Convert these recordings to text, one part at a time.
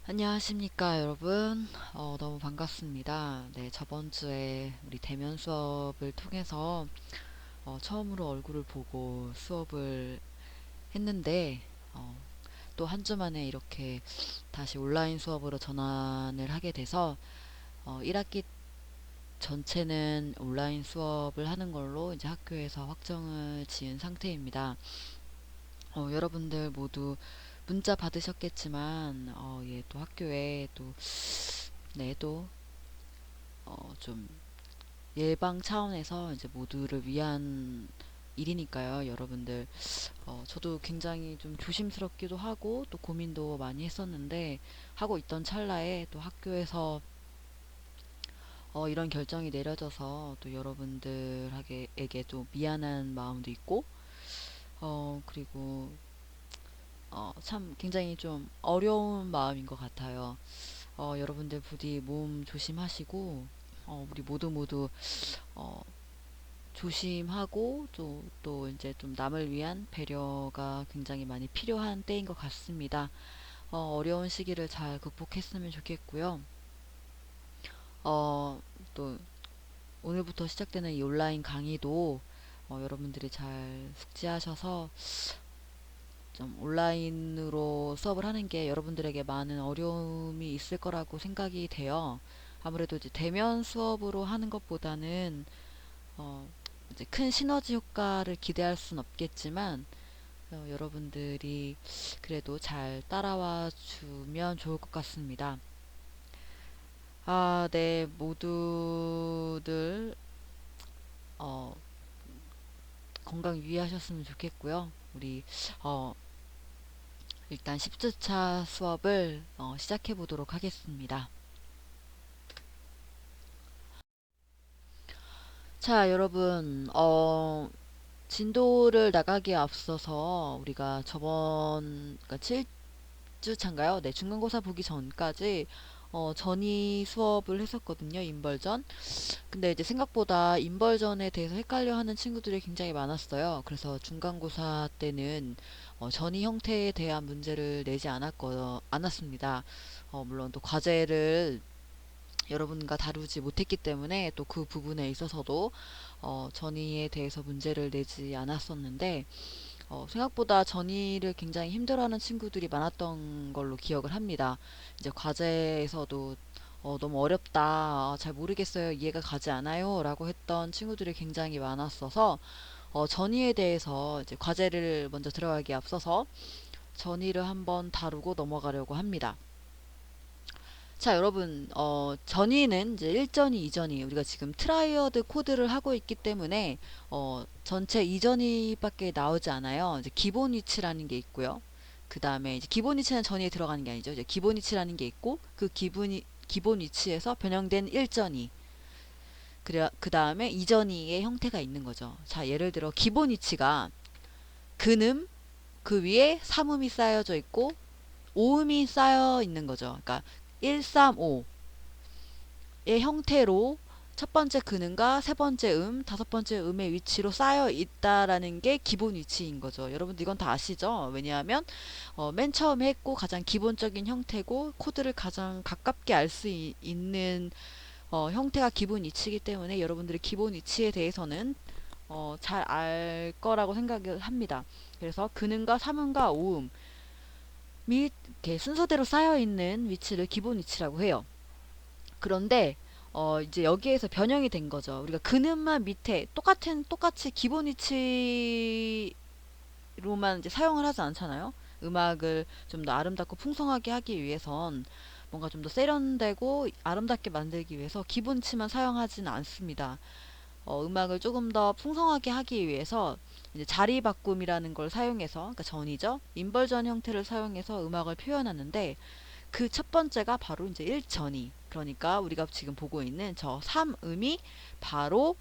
안녕하십니까, 여러분. 너무 반갑습니다. 네, 저번 주에 우리 대면 수업을 통해서 처음으로 얼굴을 보고 수업을 했는데, 또 한 주 만에 이렇게 다시 온라인 수업으로 전환을 하게 돼서 1학기 전체는 온라인 수업을 하는 걸로 이제 학교에서 확정을 지은 상태입니다. 여러분들 모두 문자 받으셨겠지만, 예, 또 학교에 또, 네, 또 좀 예방 차원에서 이제 모두를 위한 일이니까요. 여러분들, 저도 굉장히 좀 조심스럽기도 하고 또 고민도 많이 했었는데, 하고 있던 찰나에 또 학교에서 이런 결정이 내려져서 또 여러분들에게 좀 미안한 마음도 있고, 그리고 참 굉장히 좀 어려운 마음인 것 같아요. 여러분들 부디 몸 조심하시고, 우리 모두 어, 조심하고 또 이제 좀 남을 위한 배려가 굉장히 많이 필요한 때인 것 같습니다. 어려운 시기를 잘 극복했으면 좋겠고요. 또 오늘부터 시작되는 이 온라인 강의도 여러분들이 잘 숙지하셔서 좀 온라인으로 수업을 하는 게 여러분들에게 많은 어려움이 있을 거라고 생각이 돼요. 아무래도 이제 대면 수업으로 하는 것보다는 어, 이제 큰 시너지 효과를 기대할 순 없겠지만 여러분들이 그래도 잘 따라와 주면 좋을 것 같습니다. 아, 네, 모두들 어, 건강 유의하셨으면 좋겠고요. 우리 어, 일단 10주차 수업을 시작해 보도록 하겠습니다. 자, 여러분, 진도를 나가기에 앞서서 우리가 그러니까 7주차인가요? 네, 중간고사 보기 전까지 전이 수업을 했었거든요, 인벌전. 근데 이제 생각보다 인벌전에 대해서 헷갈려 하는 친구들이 굉장히 많았어요. 그래서 중간고사 때는 전이 형태에 대한 문제를 내지 않았습니다. 물론 또 과제를 여러분과 다루지 못했기 때문에 또 그 부분에 있어서도 전이에 대해서 문제를 내지 않았었는데 생각보다 전이를 굉장히 힘들어하는 친구들이 많았던 걸로 기억을 합니다. 이제 과제에서도 너무 어렵다, 잘 모르겠어요, 이해가 가지 않아요 라고 했던 친구들이 굉장히 많았어서 전이에 대해서 이제 과제를 먼저 들어가기에 앞서서 전이를 한번 다루고 넘어가려고 합니다. 자, 여러분, 전위는 이제 1전위, 2전위, 우리가 지금 트라이어드 코드를 하고 있기 때문에, 전체 2전위밖에 나오지 않아요. 이제 기본 위치라는 게 있고요. 그 다음에 이제 기본 위치는 전위에 들어가는 게 아니죠. 이제 기본 위치라는 게 있고, 기본 위치에서 변형된 1전위, 그래, 그 다음에 2전위의 형태가 있는 거죠. 자, 예를 들어, 기본 위치가 근음, 그 위에 삼음이 쌓여져 있고, 오음이 쌓여 있는 거죠. 그러니까 1, 3, 5. 의 형태로 첫 번째 근음과 세 번째 다섯 번째 음의 위치로 쌓여 있다라는 게 기본 위치인 거죠. 여러분 이건 다 아시죠? 왜냐하면 맨 처음에 했고 가장 기본적인 형태고 코드를 가장 가깝게 알 수 있는 형태가 기본 위치이기 때문에 여러분들의 기본 위치에 대해서는 잘 알 거라고 생각을 합니다. 그래서 근음과 삼음과 오음이 이렇게 순서대로 쌓여 있는 위치를 기본 위치라고 해요. 그런데 이제 여기에서 변형이 된 거죠. 우리가 근음만 밑에 똑같이 기본 위치로만 이제 사용을 하지 않잖아요. 음악을 좀 더 아름답고 풍성하게 하기 위해선 뭔가 좀 더 세련되고 아름답게 만들기 위해서 기본치만 사용하지는 않습니다. 음악을 조금 더 풍성하게 하기 위해서 이제 자리 바꿈이라는 걸 사용해서, 그러니까 전이죠. 인벌전 형태를 사용해서 음악을 표현하는데 그 첫 번째가 바로 이제 1전이. 그러니까 우리가 지금 보고 있는 저 3음이 바로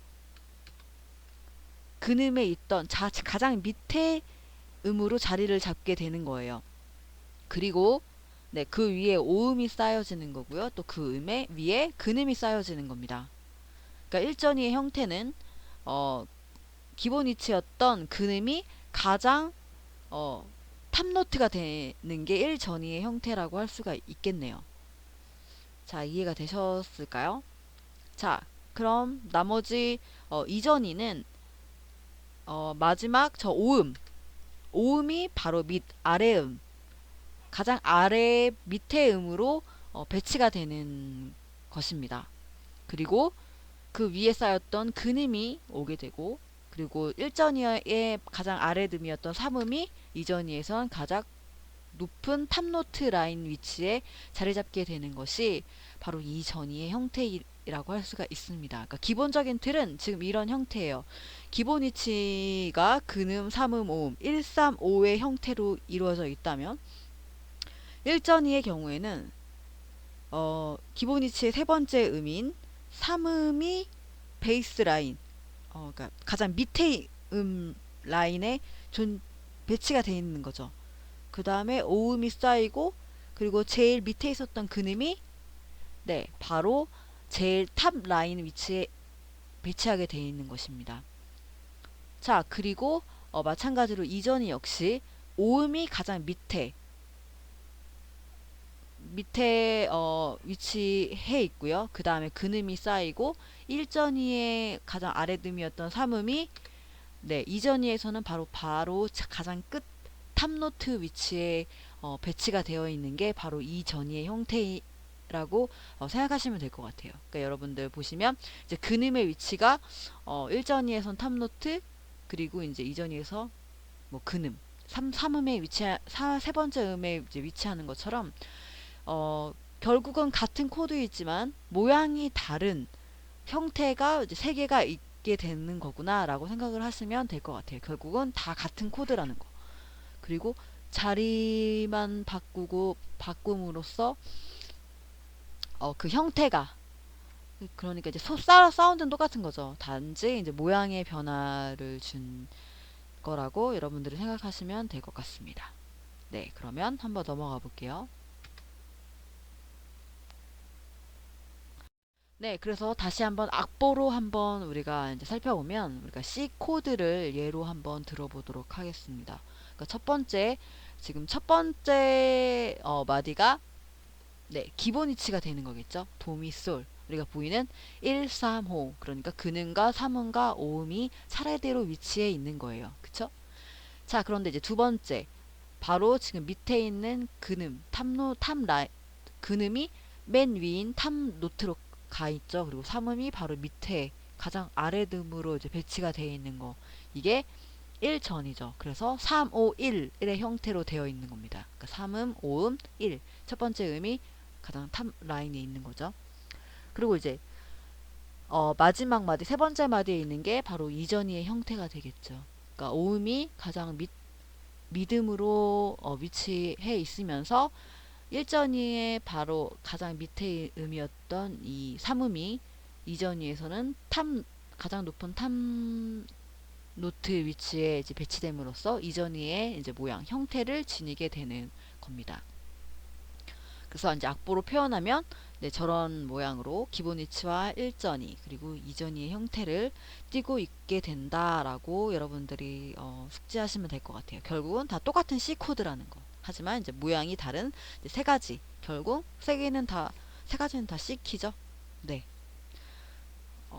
근음에 있던 가장 밑에 음으로 자리를 잡게 되는 거예요. 그리고 네, 그 위에 오음이 쌓여지는 거고요. 또 그 음의 위에 근음이 쌓여지는 겁니다. 그러니까 1전이의 형태는 어, 기본 위치였던 근음이 가장 어, 탑노트가 되는 게 1 전이의 형태라고 할 수가 있겠네요. 자, 이해가 되셨을까요? 자, 그럼 나머지 이전이는 마지막 저 오음이 바로 밑 아래음, 가장 아래 밑에 음으로 배치가 되는 것입니다. 그리고 그 위에 쌓였던 근음이 오게 되고, 그리고 1전이의 가장 아래음이었던 3음이 2전이에선 가장 높은 탑노트 라인 위치에 자리 잡게 되는 것이 바로 이 전이의 형태라고 할 수가 있습니다. 그러니까 기본적인 틀은 지금 이런 형태예요. 기본 위치가 근음, 3음, 5음, 1, 3, 5의 형태로 이루어져 있다면 1전이의 경우에는 기본 위치의 세 번째 음인 3음이 베이스 라인, 그러니까 가장 밑에 라인에 배치가 되어 있는 거죠. 그 다음에 오음이 쌓이고, 그리고 제일 밑에 있었던 근음이 바로 제일 탑 라인 위치에 배치하게 되어 있는 것입니다. 자, 그리고 마찬가지로 이전이 역시 오음이 가장 밑에 위치해 있고요. 그 다음에 근음이 쌓이고 1전이의 가장 아래음이었던 3음이 2전이에서는 바로 가장 끝 탑노트 위치에 배치가 되어 있는 게 바로 이 전이의 형태라고 생각하시면 될 것 같아요. 그러니까 여러분들 보시면 이제 근음의 위치가 1전이에선 탑노트, 그리고 이제 2전이에서 뭐 근음, 3음에 세 번째 음에 이제 위치하는 것처럼 결국은 같은 코드이지만 모양이 다른 형태가 이제 세 개가 있게 되는 거구나 라고 생각을 하시면 될 것 같아요. 결국은 다 같은 코드라는 거. 그리고 자리만 바꿈으로써 그 형태가, 그러니까 이제 사운드는 똑같은 거죠. 단지 이제 모양의 변화를 준 거라고 여러분들이 생각하시면 될 것 같습니다. 네, 그러면 한번 넘어가 볼게요. 네, 그래서 다시 한번 악보로 한번 우리가 이제 살펴보면, 우리가 C 코드를 예로 한번 들어보도록 하겠습니다. 그러니까 지금 첫 번째 마디가 기본 위치가 되는 거겠죠. 도미솔. 우리가 보이는 1, 3호. 그러니까 근음과 3음과 5음이 차례대로 위치해 있는 거예요. 그쵸? 자, 그런데 이제 두 번째, 바로 지금 밑에 있는 근음, 근음이 맨 위인 탑 노트로 가 있죠. 그리고 3음이 바로 밑에 가장 아래음으로 이제 배치가 되어 있는 거. 이게 1전이죠. 그래서 3, 5, 1의 형태로 되어 있는 겁니다. 그러니까 3음, 5음, 1. 첫 번째 음이 가장 탑 라인에 있는 거죠. 그리고 이제 마지막 마디, 세 번째 마디에 있는 게 바로 2전이의 형태가 되겠죠. 그러니까 5음이 가장 미음으로 위치해 있으면서 1전이의 바로 가장 밑에 음이었던 이 3음이 2전이에서는 가장 높은 탑 노트 위치에 이제 배치됨으로써 2전이의 이제 모양, 형태를 지니게 되는 겁니다. 그래서 이제 악보로 표현하면 저런 모양으로 기본 위치와 1전이 그리고 2전이의 형태를 띠고 있게 된다라고 여러분들이 숙지하시면 될 것 같아요. 결국은 다 똑같은 C 코드라는 거. 하지만 이제 모양이 다른 세 가지. 결국 세 가지는 다 C 키죠. 네.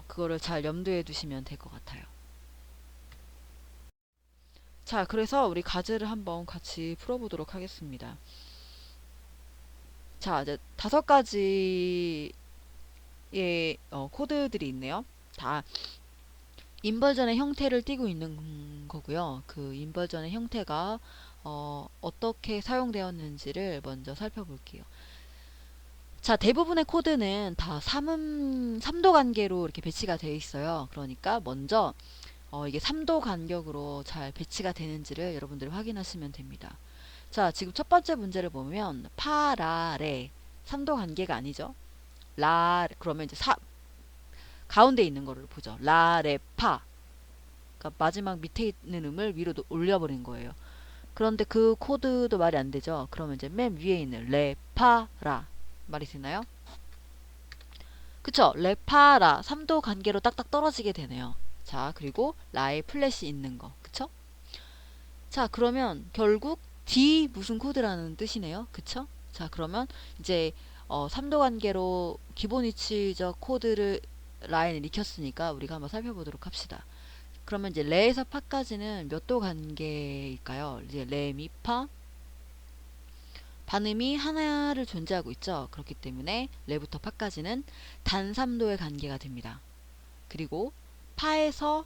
그거를 잘 염두에 두시면 될 것 같아요. 자, 그래서 우리 과제를 한번 같이 풀어보도록 하겠습니다. 자, 이제 5가지의 코드들이 있네요. 다 인버전의 형태를 띠고 있는 거고요. 그 인버전의 형태가 어떻게 사용되었는지를 먼저 살펴볼게요. 자, 대부분의 코드는 다 3도 간계로 이렇게 배치가 되어 있어요. 그러니까 먼저 이게 3도 간격으로 잘 배치가 되는지를 여러분들이 확인하시면 됩니다. 자, 지금 첫 번째 문제를 보면 파, 라, 레 3도 간계가 아니죠. 그러면 이제 가운데 있는 거를 보죠. 라, 레, 파. 그러니까 마지막 밑에 있는 음을 위로 올려버린 거예요. 그런데 그 코드도 말이 안 되죠. 그러면 이제 맨 위에 있는 레, 파, 라 말이 되나요? 그쵸? 레, 파, 라 3도 간계로 딱딱 떨어지게 되네요. 자, 그리고 라의 플랫이 있는 거. 그쵸? 자, 그러면 결국 D 무슨 코드라는 뜻이네요. 그쵸? 자, 그러면 이제 3도 관계로 기본 위치적 코드를 라인을 익혔으니까 우리가 한번 살펴보도록 합시다. 그러면 이제 레에서 파까지는 몇 도 관계일까요? 이제 레, 미, 파 반음이 하나를 존재하고 있죠. 그렇기 때문에 레부터 파까지는 단 3도의 관계가 됩니다. 그리고 파에서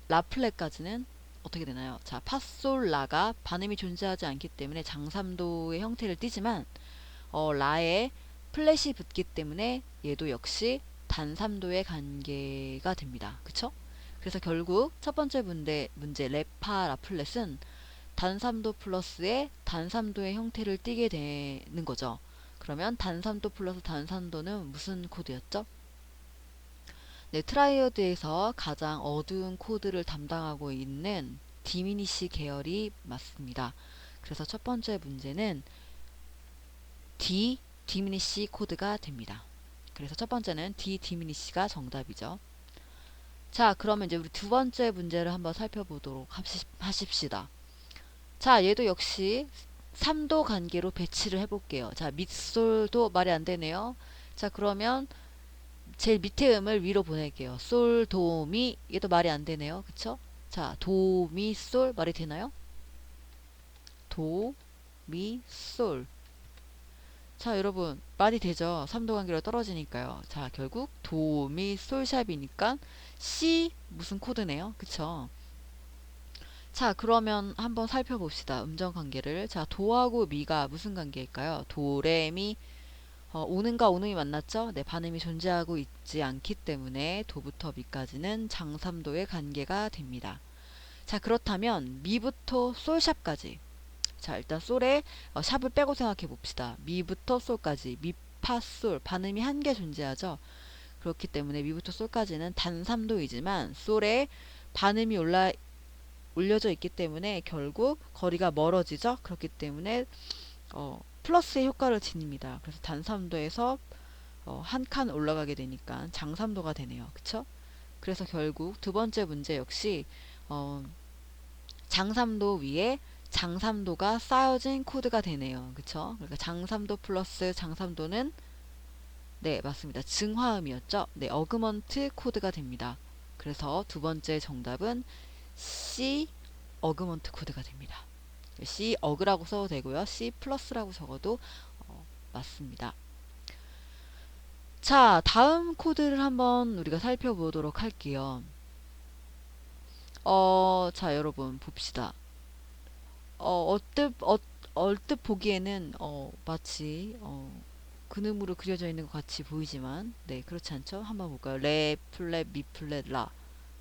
라플레까지는 어떻게 되나요? 자, 파, 솔, 라가 반음이 존재하지 않기 때문에 장삼도의 형태를 띠지만 라에 플랫이 붙기 때문에 얘도 역시 단삼도의 관계가 됩니다. 그쵸? 그래서 결국 첫 번째 문제 레파 라플렛은 단삼도 플러스의 단삼도의 형태를 띠게 되는 거죠. 그러면 단삼도 플러스 단삼도는 무슨 코드였죠? 네, 트라이어드에서 가장 어두운 코드를 담당하고 있는 디미니시 계열이 맞습니다. 그래서 첫 번째 문제는 D 디미니시 코드가 됩니다. 그래서 첫 번째는 D 디미니시가 정답이죠. 자, 그러면 이제 우리 두 번째 문제를 한번 살펴보도록 하십시다. 자, 얘도 역시 3도 관계로 배치를 해볼게요. 자, 밑솔도 말이 안 되네요. 자, 그러면 제일 밑에 음을 위로 보낼게요. 솔, 도, 미. 얘도 말이 안 되네요. 그쵸? 자, 도, 미, 솔 말이 되나요? 도, 미, 솔. 자, 여러분 말이 되죠? 3도 관계로 떨어지니까요. 자, 결국 도, 미, 솔 샵이니까 C 무슨 코드네요. 그쵸? 자, 그러면 한번 살펴봅시다. 음정 관계를. 자, 도하고 미가 무슨 관계일까요? 도, 레, 미. 오는과 오음이 만났죠? 네, 반음이 존재하고 있지 않기 때문에 도부터 미까지는 장삼도의 관계가 됩니다. 자, 그렇다면 미부터 솔샵까지. 자, 일단 솔에 샵을 빼고 생각해 봅시다. 미부터 솔까지. 미, 파, 솔. 반음이 한 개 존재하죠? 그렇기 때문에 미부터 솔까지는 단삼도이지만 솔에 반음이 올려져 있기 때문에 결국 거리가 멀어지죠? 그렇기 때문에 플러스의 효과를 지닙니다. 그래서 단삼도에서 한 칸 올라가게 되니까 장삼도가 되네요. 그쵸? 그래서 결국 두 번째 문제 역시 장삼도 위에 장삼도가 쌓여진 코드가 되네요. 그쵸? 그러니까 장삼도 플러스 장삼도는 네, 맞습니다. 증화음이었죠? 네, 어그먼트 코드가 됩니다. 그래서 두 번째 정답은 C 어그먼트 코드가 됩니다. C 어그라고 써도 되고요. C 플러스라고 적어도 맞습니다. 자, 다음 코드를 한번 우리가 살펴보도록 할게요. 자, 여러분 봅시다. 얼뜻 보기에는 마치 근음으로 그려져 있는 것 같이 보이지만 네, 그렇지 않죠? 한번 볼까요? 레, 플랫, 미, 플랫, 라.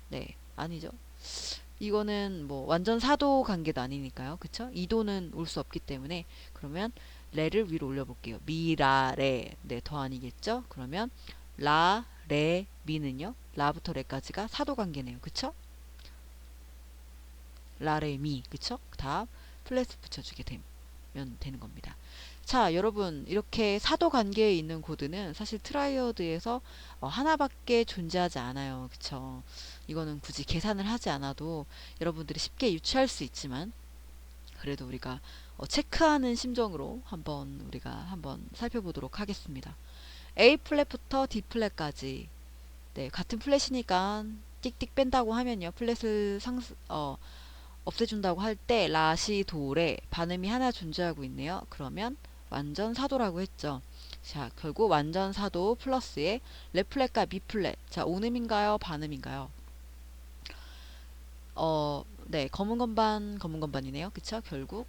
네, 아니죠. 이거는 뭐 완전 사도 관계도 아니니까요. 그쵸? 이도는 올 수 없기 때문에 그러면 레를 위로 올려볼게요. 미, 라, 레. 네, 더 아니겠죠? 그러면 라, 레, 미는요. 라부터 레까지가 사도 관계네요. 그쵸? 라, 레, 미. 그쵸? 다음 플랫 붙여주게 되면 되는 겁니다. 자, 여러분 이렇게 사도 관계에 있는 코드는 사실 트라이어드에서 하나밖에 존재하지 않아요. 그쵸? 이거는 굳이 계산을 하지 않아도 여러분들이 쉽게 유추할 수 있지만 그래도 우리가 체크하는 심정으로 우리가 한번 살펴보도록 하겠습니다. A 플랫부터 D 플랫까지 네, 같은 플랫이니까 띡띡 뺀다고 하면요. 플랫을 없애준다고 할 때 라시 도레 반음이 하나 존재하고 있네요. 그러면 완전 사도라고 했죠. 자, 결국 완전 사도 플러스에 레 플랫과 미 플랫. 자, 온음인가요? 반음인가요? 네, 검은 건반이네요. 그쵸? 결국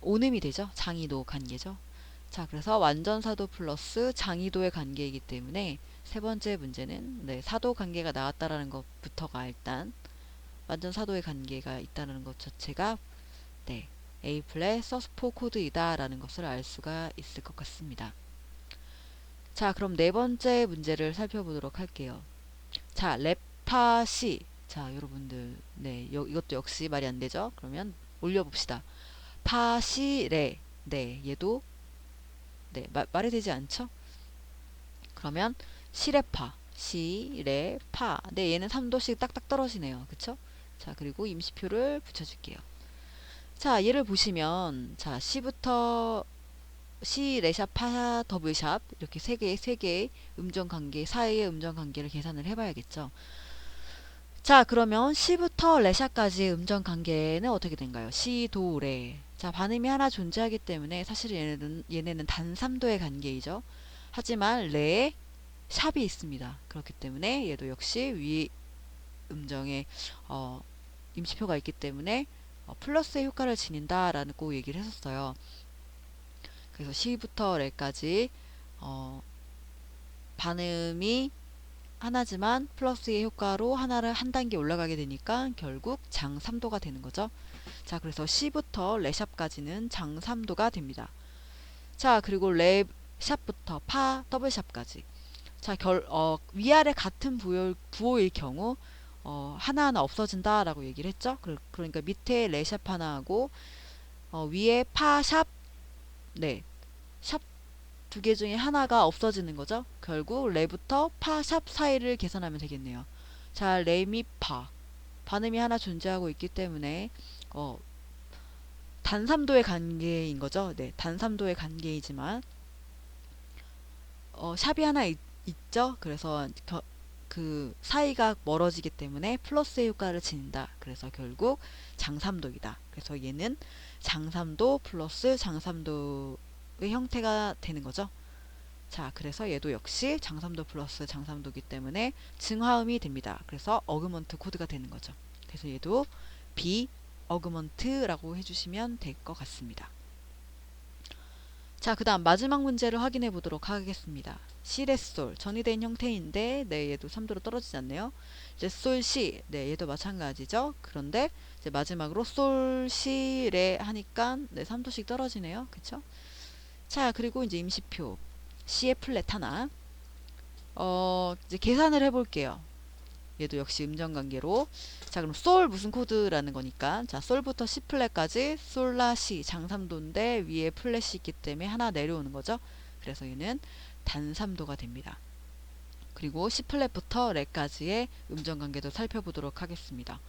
온음이 되죠. 장이도 관계죠. 자, 그래서 완전 사도 플러스 장이도의 관계이기 때문에 세 번째 문제는 네, 사도 관계가 나왔다라는 것부터가 일단 완전 사도의 관계가 있다는 것 자체가 네, A 플랫 서스포 코드이다 라는 것을 알 수가 있을 것 같습니다. 자, 그럼 네 번째 문제를 살펴보도록 할게요. 자, 레파시. 자, 여러분들 네, 이것도 역시 말이 안 되죠? 그러면 올려봅시다. 파시레. 네, 얘도 네, 말이 되지 않죠? 그러면 시레파. 시레파. 네, 얘는 3도씩 딱딱 떨어지네요. 그쵸? 자, 그리고 임시표를 붙여줄게요. 자, 얘를 보시면 자, C부터 C, 레샵, 파, 더블샵 이렇게 세 개의 음정 관계 사이의 음정 관계를 계산을 해봐야겠죠. 자, 그러면 C부터 레샵까지의 음정 관계는 어떻게 된가요? C, 도, 레. 자, 반음이 하나 존재하기 때문에 사실 얘네는 단 3도의 관계이죠. 하지만 레에 샵이 있습니다. 그렇기 때문에 얘도 역시 위 음정에 임시표가 있기 때문에 플러스의 효과를 지닌다라는 꼭 얘기를 했었어요. 그래서 C부터 레까지 반음이 하나지만 플러스의 효과로 하나를 한 단계 올라가게 되니까 결국 장 3도가 되는 거죠. 자, 그래서 C부터 레샵까지는 장 3도가 됩니다. 자, 그리고 레 샵부터 파 더블샵까지. 자, 위아래 같은 부호일 경우 하나하나 없어진다라고 얘기를 했죠. 그러니까 밑에 레샵 하나하고 위에 파 샵, 네, 샵 두 개 중에 하나가 없어지는 거죠. 결국 레부터 파 샵 사이를 계산하면 되겠네요. 자, 레미 파 반음이 하나 존재하고 있기 때문에 단삼도의 관계인 거죠. 네, 단삼도의 관계이지만 샵이 하나 있죠. 그래서 그 사이가 멀어지기 때문에 플러스의 효과를 지닌다. 그래서 결국 장삼도이다. 그래서 얘는 장삼도 플러스 장삼도의 형태가 되는 거죠. 자, 그래서 얘도 역시 장삼도 플러스 장삼도기 때문에 증화음이 됩니다. 그래서 어그먼트 코드가 되는 거죠. 그래서 얘도 비 어그먼트라고 해주시면 될 것 같습니다. 자, 그 다음 마지막 문제를 확인해 보도록 하겠습니다. 시레솔 전이된 형태인데 네, 얘도 3도로 떨어지지 않네요. 이제 솔시, 네, 얘도 마찬가지죠. 그런데 이제 마지막으로 솔시레 하니까 네, 3도씩 떨어지네요. 그쵸? 자, 그리고 이제 임시표 C의 플랫 하나 이제 계산을 해볼게요. 얘도 역시 음정관계로. 자, 그럼 솔 무슨 코드라는 거니까 자, 솔부터 C 플랫까지 솔라 C 장삼도인데 위에 플랫이 있기 때문에 하나 내려오는 거죠. 그래서 얘는 단삼도가 됩니다. 그리고 C 플랫부터 레까지의 음정관계도 살펴보도록 하겠습니다.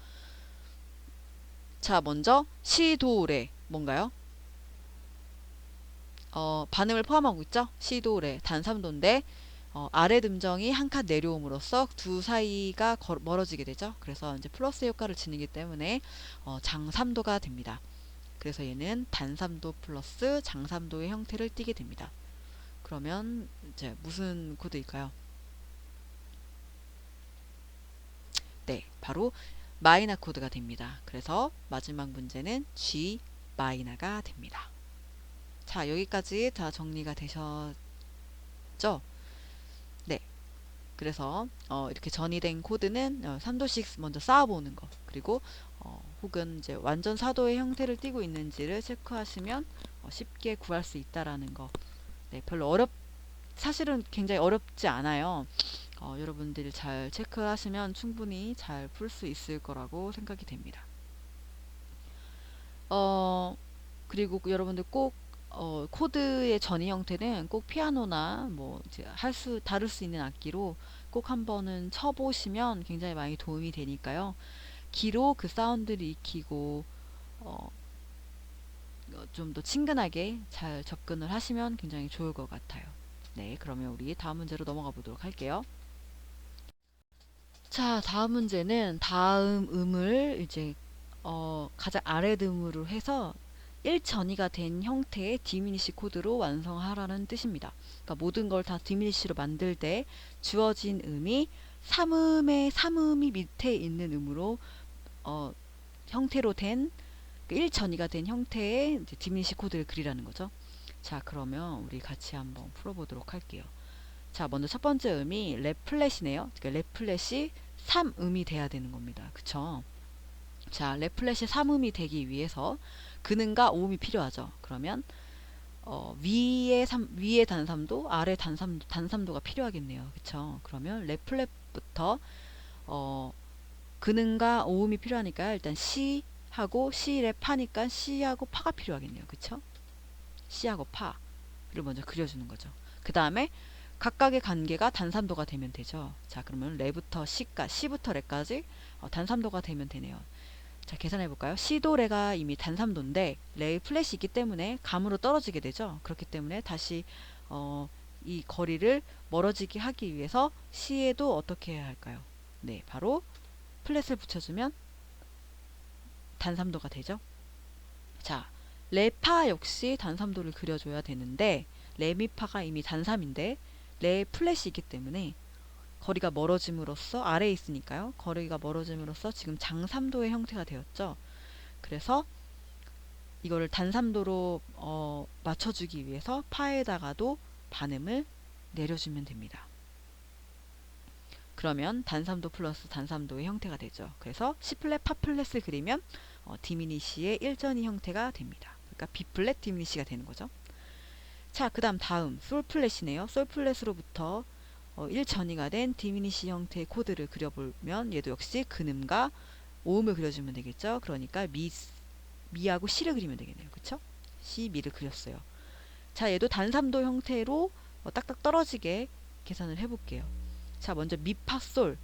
자, 먼저 C, 도, 레 뭔가요? 반음을 포함하고 있죠. C, 도, 레 단삼도인데 아래 음정이 한 칸 내려옴으로써 두 사이가 멀어지게 되죠. 그래서 이제 플러스 효과를 지니기 때문에 장삼도가 됩니다. 그래서 얘는 단삼도 플러스 장삼도의 형태를 띠게 됩니다. 그러면 이제 무슨 코드일까요? 네, 바로 마이너 코드가 됩니다. 그래서 마지막 문제는 G 마이너가 됩니다. 자, 여기까지 다 정리가 되셨죠? 네. 그래서 이렇게 전이된 코드는 3도씩 먼저 쌓아보는 거, 그리고 혹은 이제 완전 사도의 형태를 띠고 있는지를 체크하시면 쉽게 구할 수 있다라는 거. 네, 별로 사실은 굉장히 어렵지 않아요. 여러분들이 잘 체크하시면 충분히 잘 풀 수 있을 거라고 생각이 됩니다. 그리고 여러분들 꼭 코드의 전이 형태는 꼭 피아노나 뭐 이제 다룰 수 있는 악기로 꼭 한번은 쳐보시면 굉장히 많이 도움이 되니까요. 귀로 그 사운드를 익히고 좀 더 친근하게 잘 접근을 하시면 굉장히 좋을 것 같아요. 네, 그러면 우리 다음 문제로 넘어가 보도록 할게요. 자, 다음 문제는 다음 음을 이제 가장 아래 음으로 해서 1전이가 된 형태의 디미니시 코드로 완성하라는 뜻입니다. 그러니까 모든 걸 다 디미니시로 만들 때 주어진 음이 3음이 밑에 있는 음으로 형태로 된 1전이가 된 형태의 이제 디미니시 코드를 그리라는 거죠. 자, 그러면 우리 같이 한번 풀어보도록 할게요. 자, 먼저 첫 번째 음이 레 플랫이네요. 그러니까 레 플랫이 3음이 돼야 되는 겁니다. 그쵸? 자, 레 플랫이 3음이 되기 위해서 근음과 오음이 필요하죠. 그러면 위에 단삼도, 아래 단삼도가 필요하겠네요. 그쵸? 그러면 레 플랫부터 근음과 오음이 필요하니까 일단 C하고 C레 파니까 C하고 파가 필요하겠네요. 그쵸? C하고 파를 먼저 그려주는 거죠. 그 다음에 각각의 관계가 단삼도가 되면 되죠. 자, 그러면 레부터 C부터 레까지 단삼도가 되면 되네요. 자, 계산해 볼까요? 시도레가 이미 단삼도인데 레의 플랫이 있기 때문에 감으로 떨어지게 되죠. 그렇기 때문에 다시 이 거리를 멀어지게 하기 위해서 시에도 어떻게 해야 할까요? 네, 바로 플랫을 붙여주면 단삼도가 되죠. 자, 레파 역시 단삼도를 그려줘야 되는데 레미파가 이미 단삼인데 레 플랫이 있기 때문에 거리가 멀어짐으로써 아래에 있으니까요. 거리가 멀어짐으로써 지금 장삼도의 형태가 되었죠. 그래서 이거를 단삼도로 맞춰주기 위해서 파에다가도 반음을 내려주면 됩니다. 그러면 단삼도 플러스 단삼도의 형태가 되죠. 그래서 C플랫 파플랫을 그리면 디미니시의 일전이 형태가 됩니다. 그러니까 B플랫 디미니시가 되는 거죠. 자, 그 다음 솔플랫이네요. 솔플랫으로부터 1전이가 된 디미니시 형태의 코드를 그려보면 얘도 역시 근음과 오음을 그려주면 되겠죠. 그러니까 미하고 시를 그리면 되겠네요. 그쵸? 시, 미를 그렸어요. 자, 얘도 단삼도 형태로 딱딱 떨어지게 계산을 해볼게요. 자, 먼저 미, 파, 솔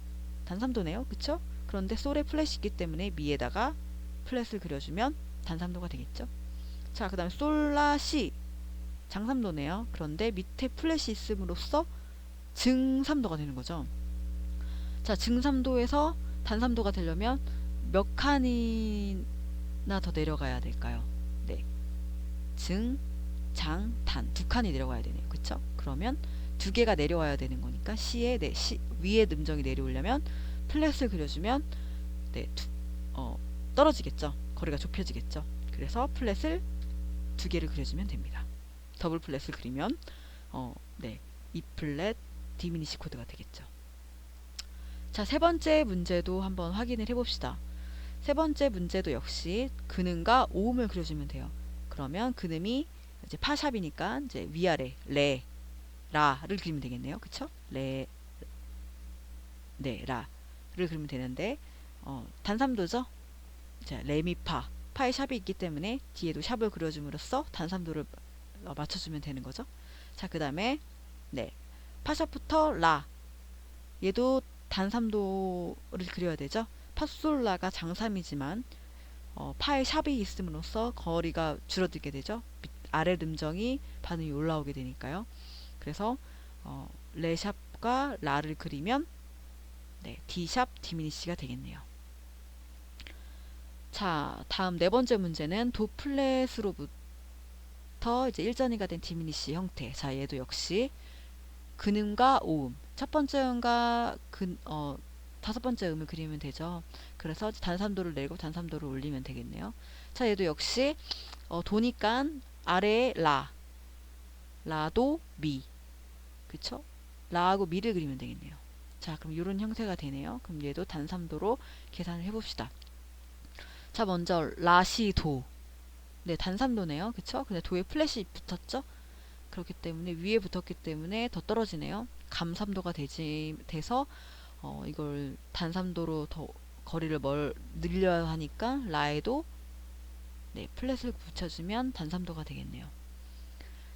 단삼도네요. 그쵸? 그런데 솔에 플랫이 있기 때문에 미에다가 플랫을 그려주면 단삼도가 되겠죠. 자, 그 다음에 솔, 라, 시 장삼도네요. 그런데 밑에 플랫이 있음으로써 증삼도가 되는 거죠. 자, 증삼도에서 단삼도가 되려면 몇 칸이나 더 내려가야 될까요? 네, 증, 장, 단 두 칸이 내려가야 되네요. 그쵸? 그러면 두 개가 내려와야 되는 거니까 C에 위에 음정이 내려오려면 플랫을 그려주면 네, 떨어지겠죠. 거리가 좁혀지겠죠. 그래서 플랫을 두 개를 그려주면 됩니다. 더블 플랫을 그리면 네, E 플랫 디미니시 코드가 되겠죠. 자, 세 번째 문제도 한번 확인을 해봅시다. 세 번째 문제도 역시 근음과 오음을 그려주면 돼요. 그러면 근음이 이제 파샵이니까 이제 위아래 레, 라를 그리면 되겠네요. 그쵸? 레, 네, 라를 그리면 되는데 단삼도죠? 자, 레미파 파에 샵이 있기 때문에 뒤에도 샵을 그려줌으로써 단삼도를 맞춰주면 되는 거죠. 자, 그 다음에 네, 파샵부터 라 얘도 단삼도를 그려야 되죠. 파솔라가 장삼이지만 파에 샵이 있음으로써 거리가 줄어들게 되죠. 아래 음정이 반음이 올라오게 되니까요. 그래서 레샵과 라를 그리면 네, D샵 디미니시가 되겠네요. 자, 다음 네 번째 문제는 도 플랫으로부터 이제 일전이가 된 디미니시 형태. 자, 얘도 역시 근음과 오음. 첫 번째 음과 다섯 번째 음을 그리면 되죠. 그래서 단삼도를 내리고 단삼도를 올리면 되겠네요. 자, 얘도 역시 도니까 아래에 라도 미. 그쵸? 라하고 미를 그리면 되겠네요. 자, 그럼 이런 형태가 되네요. 그럼 얘도 단삼도로 계산을 해봅시다. 자, 먼저 라시 도. 네, 단삼도네요. 그쵸? 근데 도에 플랫이 붙었죠? 그렇기 때문에 위에 붙었기 때문에 더 떨어지네요. 감삼도가 돼서 이걸 단삼도로 더 거리를 늘려야 하니까 라에도 네, 플랫을 붙여주면 단삼도가 되겠네요.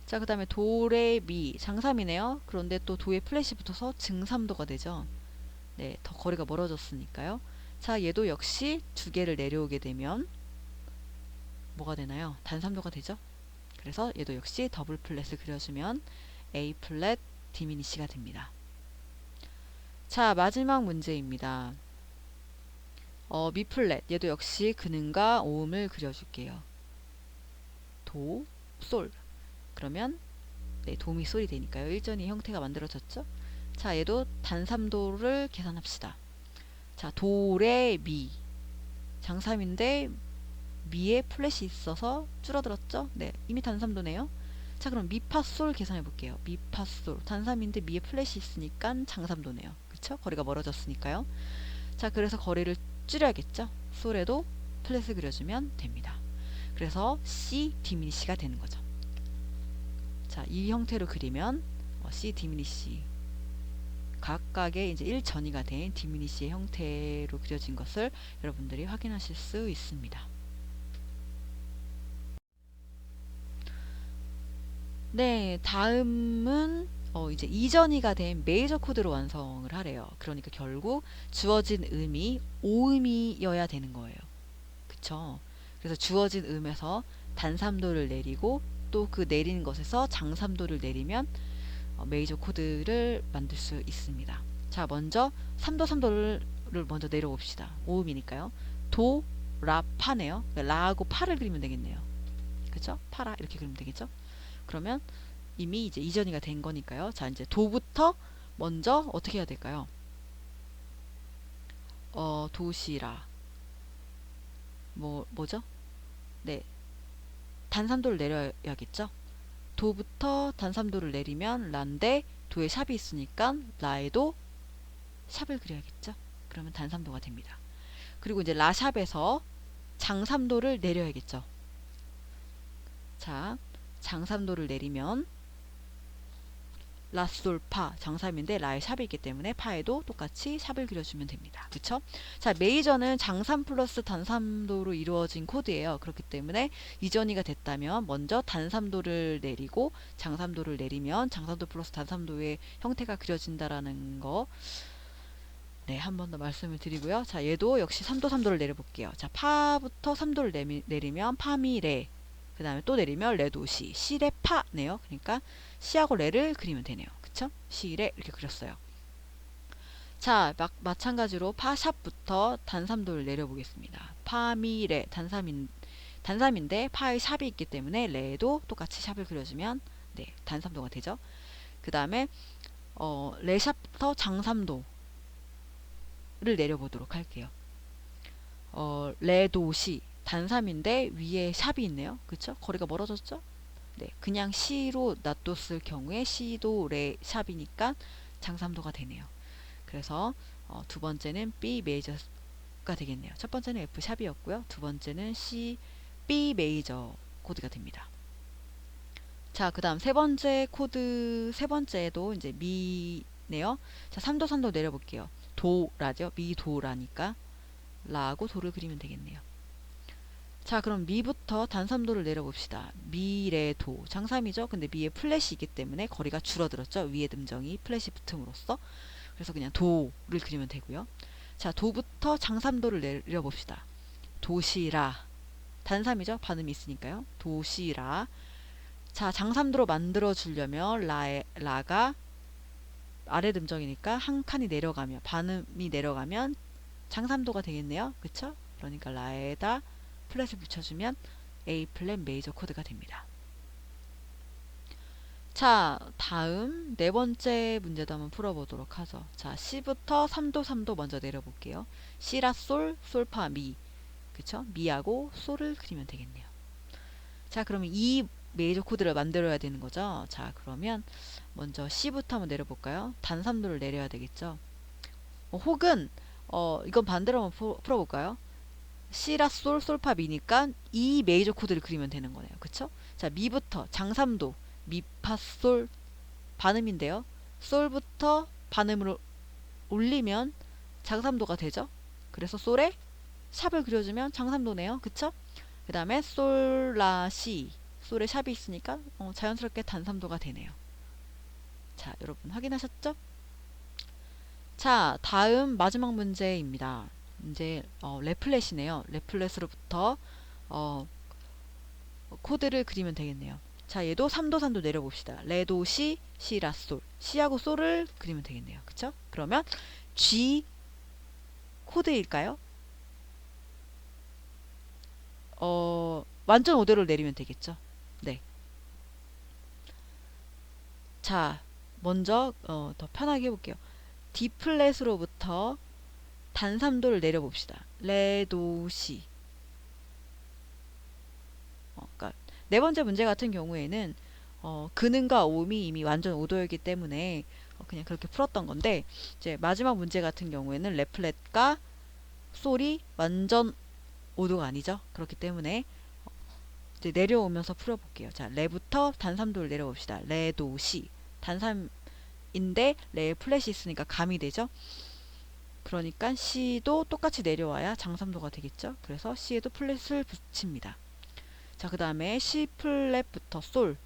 자, 그 다음에 도레 미 장삼이네요. 그런데 또 도에 플랫이 붙어서 증삼도가 되죠. 네, 더 거리가 멀어졌으니까요. 자, 얘도 역시 두 개를 내려오게 되면 뭐가 되나요? 단삼도가 되죠. 그래서 얘도 역시 더블 플랫을 그려주면 A 플랫 디미니시가 됩니다. 자, 마지막 문제입니다. 미 플랫 얘도 역시 근음과 오음을 그려줄게요. 도, 솔. 그러면 네, 도미 솔이 되니까요. 일전이 형태가 만들어졌죠. 자, 얘도 단삼도를 계산합시다. 자, 도, 레, 미 장삼인데 미에 플랫이 있어서 줄어들었죠? 네, 이미 단삼도네요. 자, 그럼 미파솔 계산해 볼게요. 미파솔 단삼인데 미에 플랫이 있으니까 장삼도네요. 그쵸? 거리가 멀어졌으니까요. 자, 그래서 거리를 줄여야겠죠? 솔에도 플랫을 그려주면 됩니다. 그래서 C 디미니시가 되는 거죠. 자, 이 형태로 그리면 C 디미니시 각각의 이제 1전이가 된 디미니시의 형태로 그려진 것을 여러분들이 확인하실 수 있습니다. 네, 다음은 이제 이전이가 된 메이저 코드로 완성을 하래요. 그러니까 결국 주어진 음이 오음이어야 되는 거예요. 그쵸? 그래서 주어진 음에서 단삼도를 내리고 또 그 내리는 것에서 장삼도를 내리면 메이저 코드를 만들 수 있습니다. 자, 먼저 3도 3도를 먼저 내려봅시다. 5음이니까요. 도, 라, 파네요. 라하고 파를 그리면 되겠네요. 그쵸? 파라 이렇게 그리면 되겠죠? 그러면 이미 이제 이전이가 된 거니까요. 자, 이제 도부터 먼저 어떻게 해야 될까요? 도시라. 뭐죠? 네. 단삼도를 내려야겠죠? 도부터 단삼도를 내리면 라인데 도에 샵이 있으니까 라에도 샵을 그려야겠죠? 그러면 단삼도가 됩니다. 그리고 이제 라샵에서 장삼도를 내려야겠죠? 자, 장삼도를 내리면 라솔파 장삼인데 라에 샵이 있기 때문에 파에도 똑같이 샵을 그려주면 됩니다. 그쵸? 자, 메이저는 장삼 플러스 단삼도로 이루어진 코드예요. 그렇기 때문에 이전이가 됐다면 먼저 단삼도를 내리고 장삼도를 내리면 장삼도 플러스 단삼도의 형태가 그려진다라는 거 네, 한 번 더 말씀을 드리고요. 자, 얘도 역시 3도 3도를 내려볼게요. 자, 파부터 3도를 내리면 파미 레. 그 다음에 또 내리면 레도 시. 시 레 파네요. 그러니까 시하고 레를 그리면 되네요. 그쵸? 시 레 이렇게 그렸어요. 자, 마찬가지로 파샵부터 단삼도를 내려보겠습니다. 파미 레 단삼인데 파에 샵이 있기 때문에 레도 똑같이 샵을 그려주면 네, 단삼도가 되죠. 그 다음에 레샵부터 장삼도 를 내려보도록 할게요. 레도시 단삼인데 위에 샵이 있네요. 그쵸? 거리가 멀어졌죠? 네, 그냥 C로 놔뒀을 경우에 C도 레 샵이니까 장삼도가 되네요. 그래서 두 번째는 B 메이저가 되겠네요. 첫 번째는 F 샵이었고요. 두 번째는 C B 메이저 코드가 됩니다. 자, 그 다음 세 번째 코드, 세 번째도 이제 미네요. 자, 3도 3도 내려볼게요. 도라죠. 미도라니까 라고 도를 그리면 되겠네요. 자, 그럼 미부터 단삼도를 내려봅시다. 미레도 장삼이죠. 근데 미에 플랫이 있기 때문에 거리가 줄어들었죠. 위에 음정이 플랫이 붙음으로써. 그래서 그냥 도를 그리면 되고요. 자, 도부터 장삼도를 내려봅시다. 도시라 단삼이죠. 반음이 있으니까요. 도시라. 자, 장삼도로 만들어 주려면 라가 아래 음정이니까 한 칸이 내려가면 반음이 내려가면 장삼도가 되겠네요. 그쵸? 그러니까 라에다 플랫을 붙여주면 A 플랫 메이저 코드가 됩니다. 자, 다음 네 번째 문제도 한번 풀어보도록 하죠. 자, C부터 3도 3도 먼저 내려볼게요. C라 솔, 솔파 미. 그쵸? 미하고 솔을 그리면 되겠네요. 자, 그러면 이 메이저 코드를 만들어야 되는 거죠. 자, 그러면 먼저 C부터 한번 내려볼까요? 단삼도를 내려야 되겠죠. 혹은 이건 반대로 한번 풀어볼까요? C라 솔, 솔파 미니까 이 메이저 코드를 그리면 되는 거네요. 그쵸? 자, 미부터 장삼도 미, 파, 솔 반음인데요. 솔부터 반음을 올리면 장삼도가 되죠. 그래서 솔에 샵을 그려주면 장삼도네요. 그쵸? 그 다음에 솔, 라, 시 솔에 샵이 있으니까 자연스럽게 단삼도가 되네요. 자, 여러분 확인하셨죠? 자, 다음 마지막 문제입니다. 이제 레플렛이네요. 레플렛으로부터 코드를 그리면 되겠네요. 자, 얘도 3도 3도 내려봅시다. 레도 시, 시라 솔. 시하고 솔을 그리면 되겠네요. 그쵸? 그러면 G 코드일까요? 완전 5대로 내리면 되겠죠. 네. 자, 먼저 더 편하게 해볼게요. D 플랫으로부터 단삼도를 내려봅시다. 레도 시. 그러니까 네 번째 문제 같은 경우에는 근음과 오음이 이미 완전 5도였기 때문에 그냥 그렇게 풀었던 건데 이제 마지막 문제 같은 경우에는 레플렛과 솔이 완전 5도가 아니죠. 그렇기 때문에 이제 내려오면서 풀어볼게요. 자, 레부터 단삼도를 내려봅시다. 레도 시. 단삼인데 레에 플랫이 있으니까 감이 되죠. 그러니까 C도 똑같이 내려와야 장삼도가 되겠죠. 그래서 C에도 플랫을 붙입니다. 자, 그 다음에 C 플랫부터 솔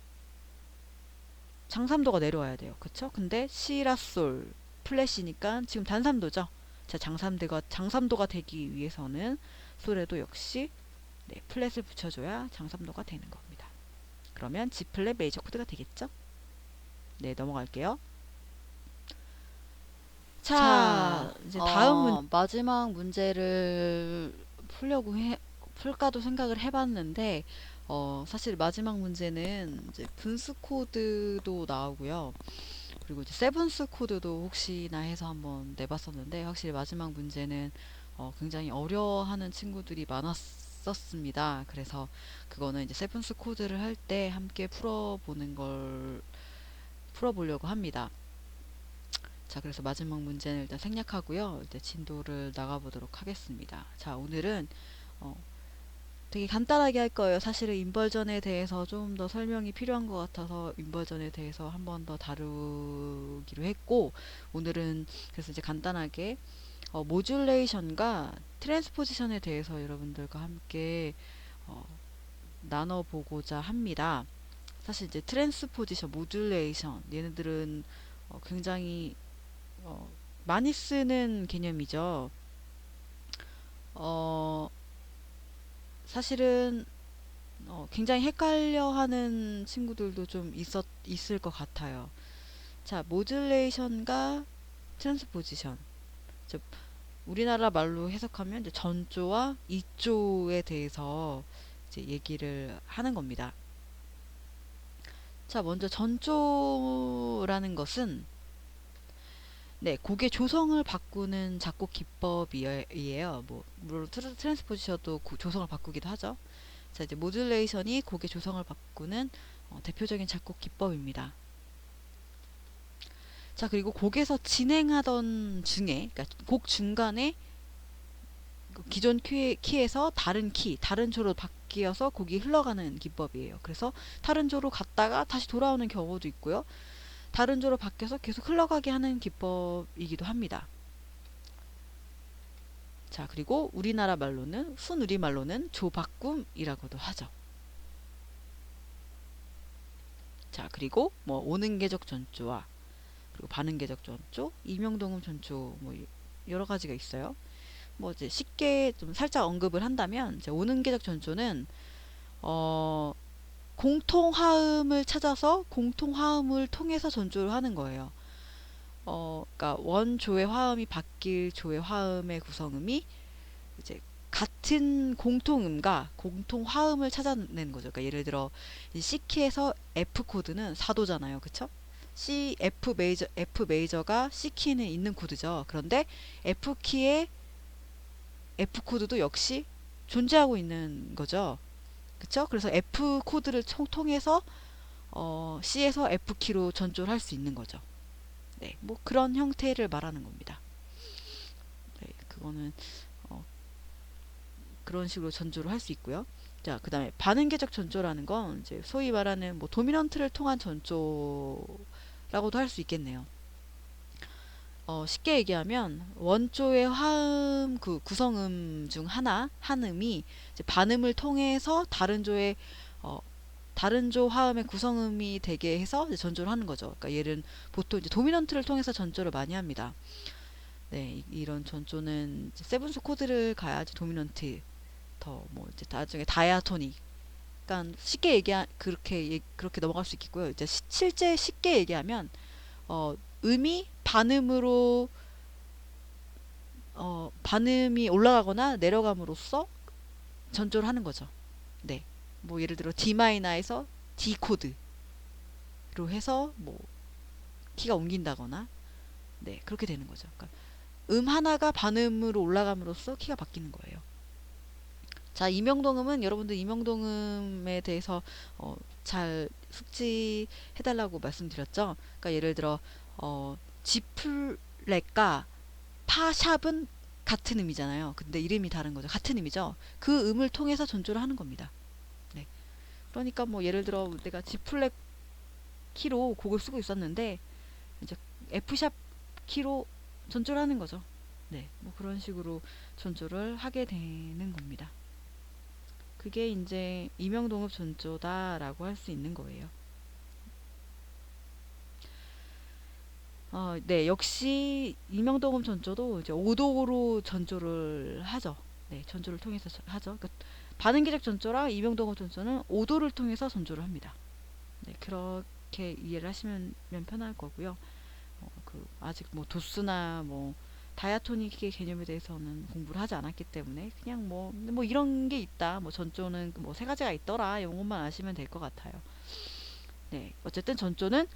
장삼도가 내려와야 돼요. 그쵸? 근데 C라 솔 플랫이니까 지금 단삼도죠. 자, 장삼도가 되기 위해서는 솔에도 역시 네, 플랫을 붙여줘야 장삼도가 되는 겁니다. 그러면 G 플랫 메이저 코드가 되겠죠? 네, 넘어갈게요. 자, 이제 다음 마지막 문제를 풀까도 생각을 해봤는데, 사실 마지막 문제는 이제 분수 코드도 나오고요. 그리고 이제 세븐스 코드도 혹시나 해서 한번 내봤었는데, 확실히 마지막 문제는 굉장히 어려워하는 친구들이 많았었습니다. 그래서 그거는 이제 세븐스 코드를 할 때 함께 풀어보려고 합니다. 자, 그래서 마지막 문제는 일단 생략하고요. 이제 진도를 나가보도록 하겠습니다. 자, 오늘은 어, 되게 간단하게 할 거예요. 사실은 인벌전에 대해서 좀 더 설명이 필요한 것 같아서 인벌전에 대해서 한 번 더 다루기로 했고, 오늘은 그래서 이제 간단하게 모듈레이션과 트랜스포지션에 대해서 여러분들과 함께 어, 나눠보고자 합니다. 사실 이제 트랜스포지션, 모듈레이션 얘네들은 굉장히 많이 쓰는 개념이죠. 어, 사실은 굉장히 헷갈려하는 친구들도 좀 있을 것 같아요. 자, 모듈레이션과 트랜스포지션. 즉, 우리나라 말로 해석하면 이제 전조와 이조에 대해서 이제 얘기를 하는 겁니다. 자, 먼저 전조라는 것은 네, 곡의 조성을 바꾸는 작곡 기법이에요. 뭐, 물론 트랜스포지션도 조성을 바꾸기도 하죠. 자, 이제 모듈레이션이 곡의 조성을 바꾸는 대표적인 작곡 기법입니다. 자, 그리고 곡에서 진행하던 중에, 그러니까 곡 중간에 기존 키에서 다른 조로 바뀌어서 곡이 흘러가는 기법이에요. 그래서 다른 조로 갔다가 다시 돌아오는 경우도 있고요. 다른 조로 바뀌어서 계속 흘러가게 하는 기법이기도 합니다. 자, 그리고 우리나라 말로는, 순우리 말로는 조바꿈이라고도 하죠. 자, 그리고 뭐 오는계적 전조와 그리고 반응계적 전조, 이명동음 전조 뭐 여러 가지가 있어요. 뭐 이제 쉽게 좀 살짝 언급을 한다면 이제 오는계적 전조는 공통화음을 찾아서 공통화음을 통해서 전조를 하는 거예요. 그러니까 원조의 화음이 바뀔 조의 화음의 구성음이 이제 같은 공통음과 공통화음을 찾아내는 거죠. 그러니까 예를 들어 C키에서 F 코드는 4도잖아요. 그쵸? F 메이저가 C 키는 있는 코드죠. 그런데 F 키의 F 코드도 역시 존재하고 있는 거죠. 그쵸? 그래서 F 코드를 통해서 C에서 F 키로 전조를 할 수 있는 거죠. 네, 뭐 그런 형태를 말하는 겁니다. 네, 그거는 그런 식으로 전조를 할 수 있고요. 자, 그 다음에 반응계적 전조라는 건 이제 소위 말하는 뭐 도미넌트를 통한 전조라고도 할 수 있겠네요. 쉽게 얘기하면 원조의 화음 구성음 중 한 음이 이제 반음을 통해서 다른 조 화음의 구성음이 되게 해서 이제 전조를 하는 거죠. 그러니까 얘는 보통 이제 도미넌트를 통해서 전조를 많이 합니다. 네, 이런 전조는 이제 세븐스 코드를 가야지 도미넌트 더 뭐 이제 나중에 다이아토닉. 그러니까 쉽게 그렇게 넘어갈 수 있겠고요. 이제 실제 쉽게 얘기하면 음이 반음이 올라가거나 내려감으로써 전조를 하는 거죠. 네. 뭐 예를 들어 D 마이너에서 D 코드로 해서 뭐 키가 옮긴다거나 네, 그렇게 되는 거죠. 그러니까 음 하나가 반음으로 올라감으로써 키가 바뀌는 거예요. 자, 이명동음은 여러분들 이명동음에 대해서 잘 숙지해달라고 말씀드렸죠. 그러니까 예를 들어 G 플랫과 파샵은 같은 음이잖아요. 근데 이름이 다른 거죠. 같은 음이죠. 그 음을 통해서 전조를 하는 겁니다. 네. 그러니까 뭐 예를 들어 내가 G 플랫 키로 곡을 쓰고 있었는데 이제 F샵 키로 전조를 하는 거죠. 네. 뭐 그런 식으로 전조를 하게 되는 겁니다. 그게 이제 이명동읍 전조다라고 할 수 있는 거예요. 네, 역시 이명동읍 전조도 이제 5도로 전조를 하죠. 네, 전조를 통해서 하죠. 그러니까 반응기적 전조랑 이명동업 전조는 오도를 통해서 전조를 합니다. 네, 그렇게 이해를 하시면 편할 거고요. 아직 뭐 도수나 뭐 다이아토닉의 개념에 대해서는 공부를 하지 않았기 때문에 그냥 뭐 이런 게 있다. 뭐 전조는 뭐 세 가지가 있더라. 이런 것만 아시면 될 것 같아요. 네, 어쨌든 전조는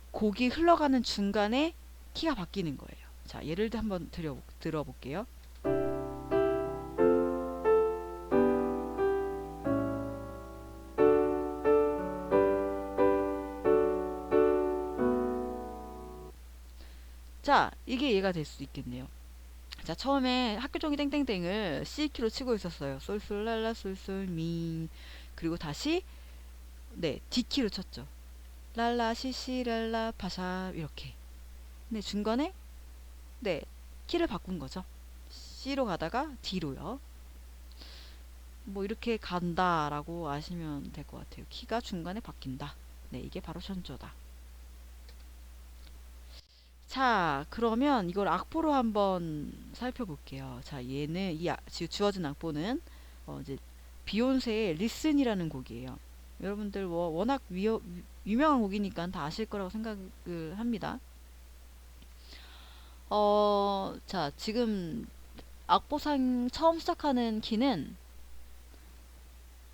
곡이 흘러가는 중간에 키가 바뀌는 거예요. 자, 예를 한번 들어볼게요. 자, 이게 이해가 될 수 있겠네요. 자, 처음에 학교종이 땡땡땡을 C키로 치고 있었어요. 솔솔랄라 솔솔미. 그리고 다시 네, D키로 쳤죠. 랄라 시시랄라 파샵 이렇게. 네, 중간에 네, 키를 바꾼 거죠. C로 가다가 D로요. 뭐 이렇게 간다라고 아시면 될 것 같아요. 키가 중간에 바뀐다. 네, 이게 바로 전조다. 자, 그러면 이걸 악보로 한번 살펴볼게요. 자, 얘는 지금 주어진 악보는 이제 비욘세의 리슨이라는 곡이에요. 여러분들 워낙 유명한 곡이니까 다 아실 거라고 생각을 합니다. 자, 지금 악보상 처음 시작하는 키는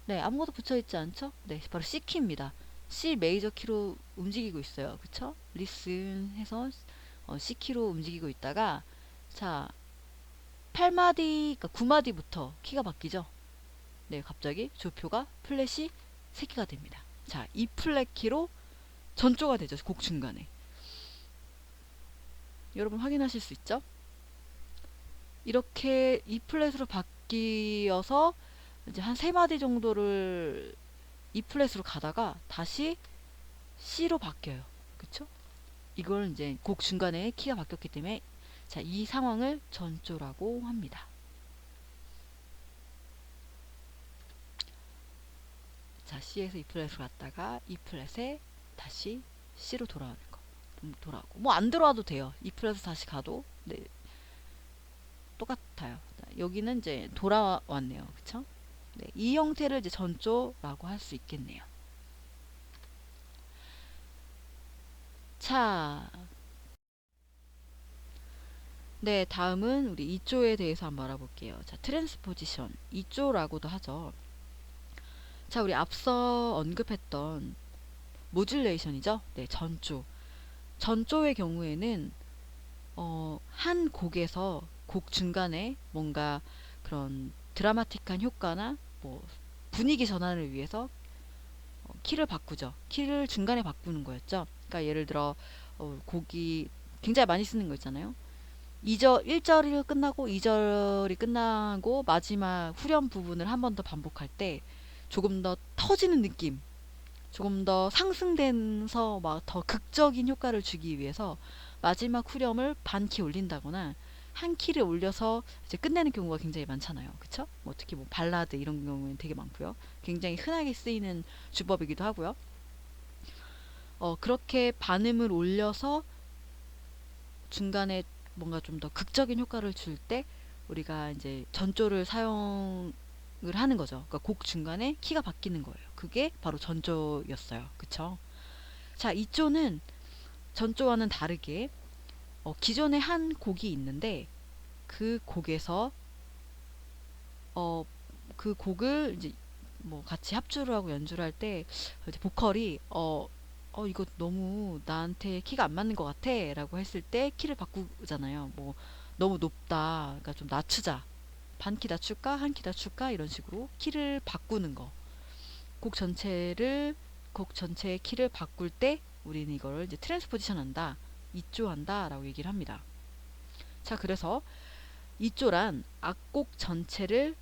네, 아무것도 붙여 있지 않죠? 네, 바로 C 키입니다. C 메이저 키로 움직이고 있어요. 그쵸? 리슨 해서 C 키로 움직이고 있다가 자, 8마디, 그러니까 9마디부터 키가 바뀌죠? 네, 갑자기 조표가 플랫이 3개가 됩니다. 자, E 플랫 키로 전조가 되죠. 곡 중간에. 여러분 확인하실 수 있죠? 이렇게 E 플랫으로 바뀌어서 이제 한 3마디 정도를 E 플랫으로 가다가 다시 C로 바뀌어요. 그쵸? 이걸 이제 곡 중간에 키가 바뀌었기 때문에 자, 이 상황을 전조라고 합니다. 자, C에서 E 플랫으로 갔다가 E 플랫에 다시 C로 돌아오는 거. 돌아오고 뭐 안 들어와도 돼요. E 플랫에서 다시 가도 네, 똑같아요. 자, 여기는 이제 돌아왔네요. 그쵸? 네, 이 형태를 이제 전조라고 할 수 있겠네요. 자, 네, 다음은 우리 2조에 대해서 한번 알아볼게요. 자, 트랜스포지션 2조라고도 하죠. 자, 우리 앞서 언급했던 모듈레이션이죠. 네, 전조. 전조의 경우에는 한 곡에서 곡 중간에 뭔가 그런 드라마틱한 효과나 뭐 분위기 전환을 위해서 키를 바꾸죠. 키를 중간에 바꾸는 거였죠. 그러니까 예를 들어 곡이 굉장히 많이 쓰는 거 있잖아요. 1절이 끝나고 2절이 끝나고 마지막 후렴 부분을 한 번 더 반복할 때 조금 더 터지는 느낌, 조금 더 상승돼서 막 더 극적인 효과를 주기 위해서 마지막 후렴을 반 키 올린다거나 한 키를 올려서 이제 끝내는 경우가 굉장히 많잖아요. 그쵸? 뭐 특히 뭐 발라드 이런 경우에는 되게 많고요. 굉장히 흔하게 쓰이는 주법이기도 하고요. 그렇게 반음을 올려서 중간에 뭔가 좀 더 극적인 효과를 줄 때 우리가 이제 전조를 사용을 하는 거죠. 그러니까 곡 중간에 키가 바뀌는 거예요. 그게 바로 전조였어요. 그쵸? 자, 이조는 전조와는 다르게 기존에 한 곡이 있는데 그 곡에서 그 곡을 이제 뭐 같이 합주를 하고 연주를 할 때 이제 보컬이 이거 너무 나한테 키가 안 맞는 것 같아 라고 했을 때 키를 바꾸잖아요. 뭐 너무 높다, 그러니까 좀 낮추자, 반 키 낮출까 한 키 낮출까 이런 식으로 키를 바꾸는 거. 곡 전체의 키를 바꿀 때 우리는 이거를 이제 트랜스포지션 한다, 이조한다 라고 얘기를 합니다. 자, 그래서 이조란 악곡 전체를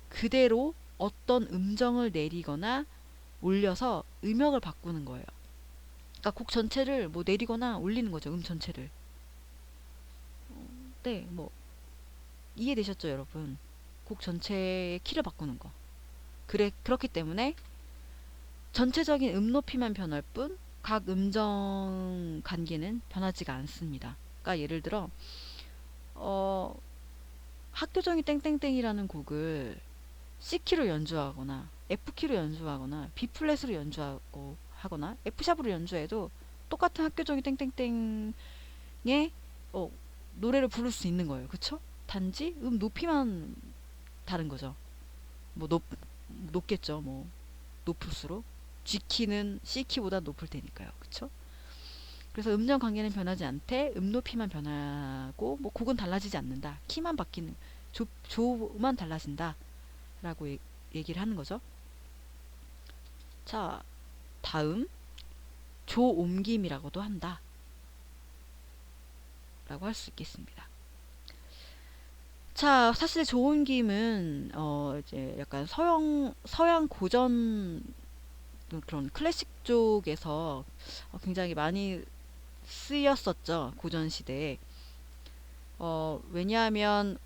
그대로 어떤 음정을 내리거나 올려서 음역을 바꾸는 거예요. 그러니까 곡 전체를 뭐 내리거나 올리는 거죠. 전체를. 네, 뭐 이해되셨죠, 여러분? 곡 전체의 키를 바꾸는 거. 그렇기 때문에 전체적인 높이만 변할 뿐 각 음정 관계는 변하지가 않습니다. 그러니까 예를 들어 학교종이 땡땡땡이라는 곡을 C키로 연주하거나 F키로 연주하거나 B플랫으로 연주하고 하거나 F샵으로 연주해도 똑같은 학교종이 땡땡땡의 어, 노래를 부를 수 있는 거예요. 그쵸? 단지 높이만 다른 거죠. 뭐 높겠죠. 뭐 높을수록 G키는 C키보다 높을 테니까요. 그쵸? 그래서 음정 관계는 변하지 않되 높이만 변하고 뭐 곡은 달라지지 않는다. 키만 바뀌는 조만 달라진다. 라고 얘기를 하는 거죠. 자, 다음 조옮김이라고도 한다. 라고 할 수 있겠습니다. 자, 사실 조옮김은 이제 약간 서양 고전 그런 클래식 쪽에서 굉장히 많이 쓰였었죠. 고전 시대에. 왜냐하면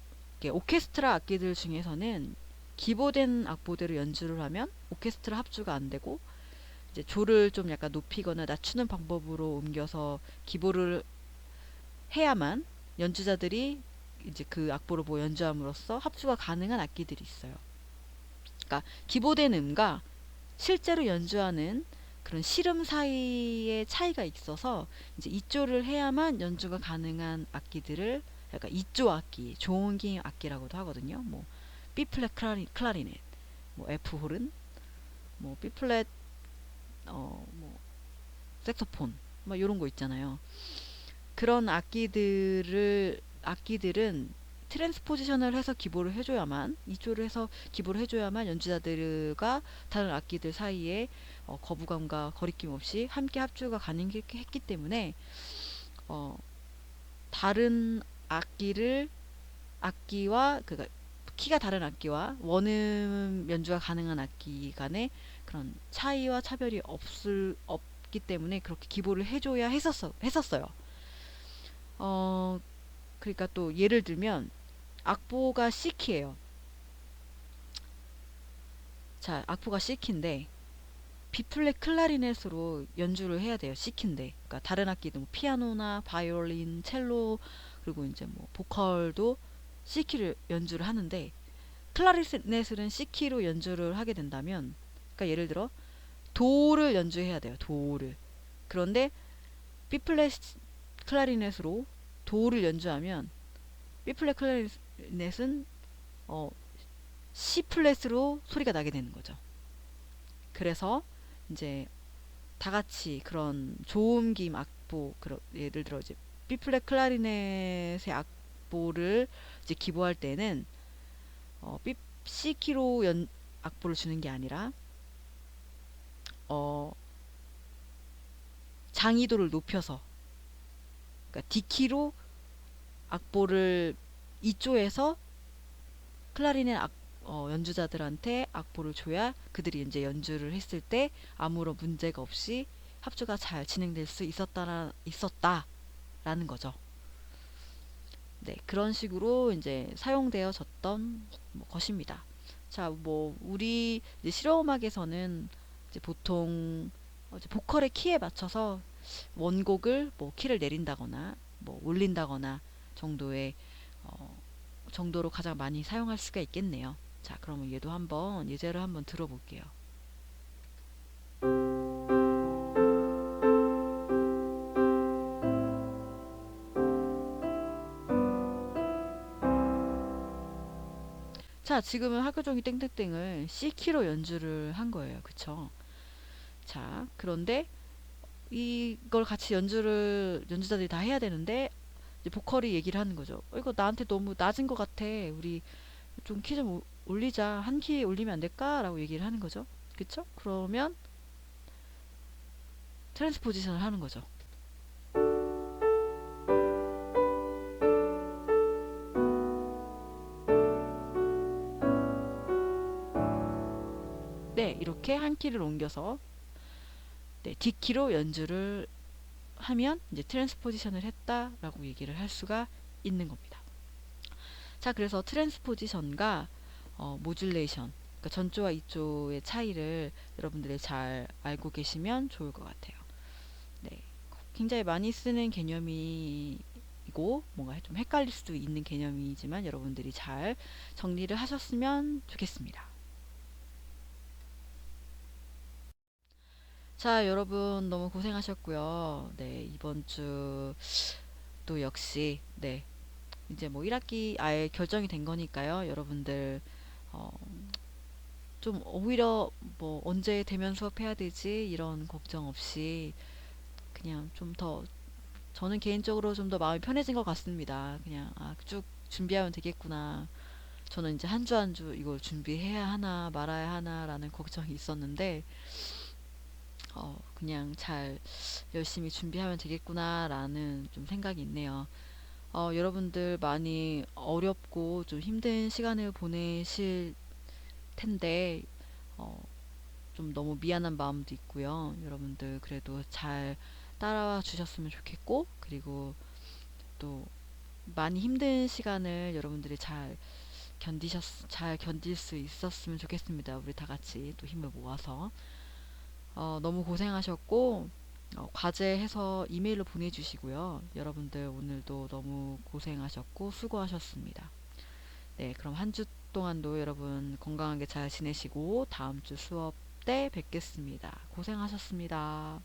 오케스트라 악기들 중에서는 기보된 악보대로 연주를 하면 오케스트라 합주가 안 되고 이제 조를 좀 약간 높이거나 낮추는 방법으로 옮겨서 기보를 해야만 연주자들이 이제 그 악보를 뭐 연주함으로써 합주가 가능한 악기들이 있어요. 그러니까 기보된 음과 실제로 연주하는 그런 실음 사이의 차이가 있어서 이제 이조를 해야만 연주가 가능한 악기들을 약간 이조 악기, 조음기 악기라고도 하거든요. 뭐 B플랫 클라리넷, 뭐 F 호른, 뭐 B플랫 뭐 색소폰, 뭐 이런 거 있잖아요. 그런 악기들은 트랜스포지션을 해서 기보를 해줘야만 이조를 해서 기보를 해줘야만 연주자들과 다른 악기들 사이에 거부감과 거리낌 없이 함께 합주가 가능했기 때문에 어, 다른 악기와 그 키가 다른 악기와 원음 연주가 가능한 악기 간의 그런 차이와 차별이 없기 때문에 그렇게 기보를 해줘야 했었어요. 어, 그러니까 또 예를 들면 악보가 C키예요. 자, 악보가 C키인데 B플랫 클라리넷으로 연주를 해야 돼요. C키인데. 그러니까 다른 악기도 뭐 피아노나 바이올린, 첼로 그리고 이제 뭐 보컬도 C키를 연주를 하는데 클라리넷은 C키로 연주를 하게 된다면 그러니까 예를 들어 도를 연주해야 돼요. 도를. 그런데 B플랫 클라리넷으로 도를 연주하면 B플랫 클라리넷은 C 플랫으로 소리가 나게 되는 거죠. 그래서 이제 다 같이 그런 조음김 악보, 예를 들어 이제 B 플랫 클라리넷의 악보를 이제 기보할 때는 C 키로 악보를 주는 게 아니라 장이도를 높여서 그러니까 D 키로 악보를 이조해서 클라리넷 연주자들한테 악보를 줘야 그들이 이제 연주를 했을 때 아무런 문제가 없이 합주가 잘 진행될 수 있었다라는 거죠. 네, 그런 식으로 이제 사용되어졌던 것입니다. 자, 뭐 우리 이제 실용음악에서는 이제 보통 이제 보컬의 키에 맞춰서 원곡을 뭐 키를 내린다거나 뭐 올린다거나 정도의 정도로 가장 많이 사용할 수가 있겠네요. 자, 그러면 얘도 한번 예제를 한번 들어볼게요. 자, 지금은 학교종이 땡땡땡을 C키로 연주를 한 거예요. 그쵸? 자, 그런데 이걸 같이 연주자들이 다 해야 되는데 이제 보컬이 얘기를 하는 거죠. 이거 나한테 너무 낮은 것 같아. 우리 좀 키 좀 올리자. 한 키 올리면 안 될까? 라고 얘기를 하는 거죠. 그쵸? 그러면 트랜스포지션을 하는 거죠. 네, 이렇게 한 키를 옮겨서 네, D키로 연주를 하면 이제 트랜스포지션을 했다라고 얘기를 할 수가 있는 겁니다. 자, 그래서 트랜스포지션과 모듈레이션, 그러니까 전조와 이조의 차이를 여러분들이 잘 알고 계시면 좋을 것 같아요. 네, 굉장히 많이 쓰는 개념이고 뭔가 좀 헷갈릴 수도 있는 개념이지만 여러분들이 잘 정리를 하셨으면 좋겠습니다. 자, 여러분 너무 고생하셨고요. 네, 이번 주 또 역시 네, 이제 뭐 1학기 아예 결정이 된 거니까요. 여러분들 어, 좀 오히려 뭐 언제 대면 수업해야 되지 이런 걱정 없이 그냥 좀 더 저는 개인적으로 좀 더 마음이 편해진 것 같습니다. 그냥 쭉 준비하면 되겠구나. 저는 이제 한 주 한 주 이걸 준비해야 하나 말아야 하나라는 걱정이 있었는데 그냥 잘 열심히 준비하면 되겠구나라는 좀 생각이 있네요. 여러분들 많이 어렵고 좀 힘든 시간을 보내실 텐데 어, 좀 너무 미안한 마음도 있고요. 여러분들 그래도 잘 따라와 주셨으면 좋겠고, 그리고 또 많이 힘든 시간을 여러분들이 잘 견딜 수 있었으면 좋겠습니다. 우리 다 같이 또 힘을 모아서. 너무 고생하셨고, 과제해서 이메일로 보내주시고요. 여러분들 오늘도 너무 고생하셨고, 수고하셨습니다. 네, 그럼 한 주 동안도 여러분 건강하게 잘 지내시고, 다음 주 수업 때 뵙겠습니다. 고생하셨습니다.